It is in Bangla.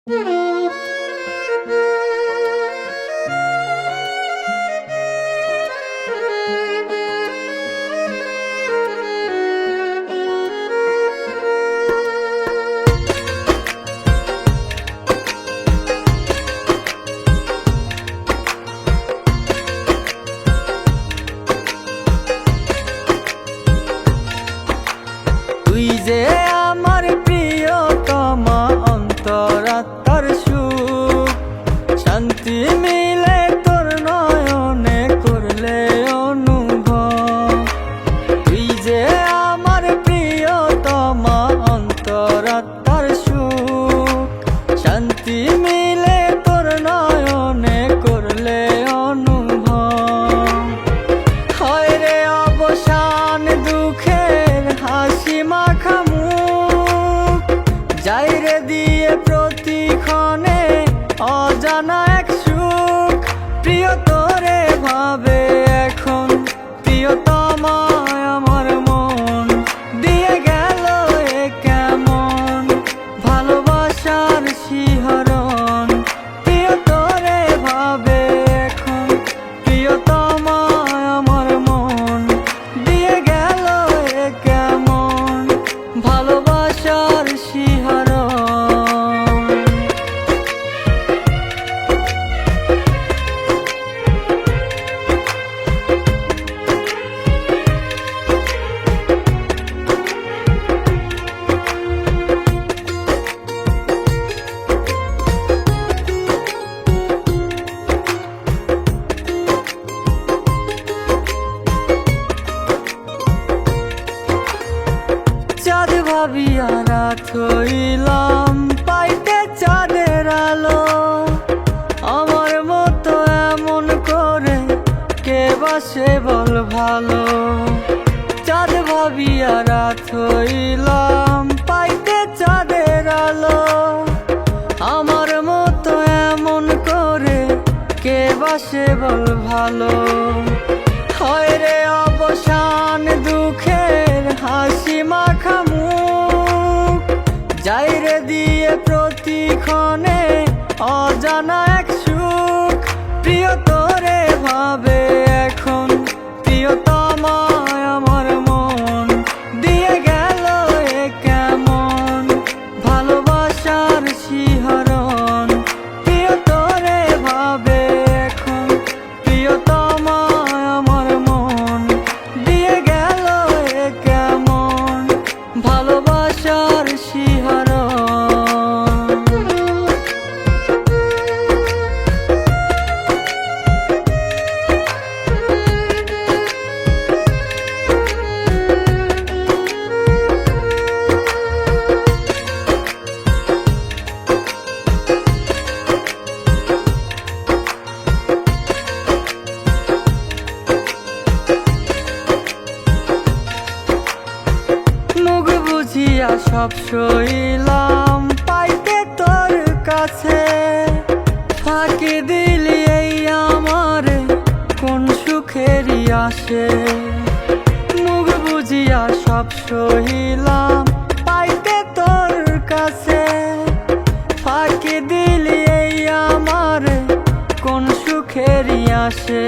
তুই যে আমার প্রিয়তমা, অন্তরাত্মার সুখ, শান্তি মিলে তোর নয়নে করলে অনুভব। তুই যে আমার প্রিয়তমা, অন্তরাত্মার সুখ, শান্তি মিলে তোর নয়নে করলে অনুভব। হয় রে অবসান দুঃখের হাসি মাখা মুখ, যাই রে দিয়ে প্রতিক্ষণে অজানা এক সুখ। প্রিয় তোরে ভাবে এখন প্রিয়তমা আমার মন, দিয়ে গেল এ কেমন ভালোবাসার শিহরণ। প্রিয় তোরে ভাবে এখন প্রিয়তমা আমার মন, দিয়ে গেল এ কেমন ভালোবাসার শিহরণ। চাঁদ ভাবিয়া রাত হইলাম পাইতে চাঁদের আলো, আমার মতো এমন করে কে বাসে বল ভালো। চাঁদ ভাবিয়া রাত হইলাম পাইতে চাঁদের আলো, আমার মতো এমন করে কে বাসে বল ভালো। হয় রে অবসান দুঃখের হাসি মাখা মুখ, যাই রে দিয়ে প্রতিক্ষণে অজানা এক সুখ। প্রিয় তোরে ভাবে এখন প্রিয়তমা আমার মন, দিয়ে গেল এ কেমন ভালোবাসার শিহরণ। প্রিয় তোরে ভাবে এখন প্রিয়তমা আমার মন, দিয়ে গেল এ কেমন ভালোবাসার শিহরণ। মুখ বুঝিয়া সব সইলাম পাইতে তোর কাছে, ফাঁকি দিলি এই আমার কোন সুখেরই আসে। মুখ বুঝিয়া সব সইলাম পাইতে তোর কাছে, ফাঁকি দিলি এই আমার কোন সুখেরই আসে।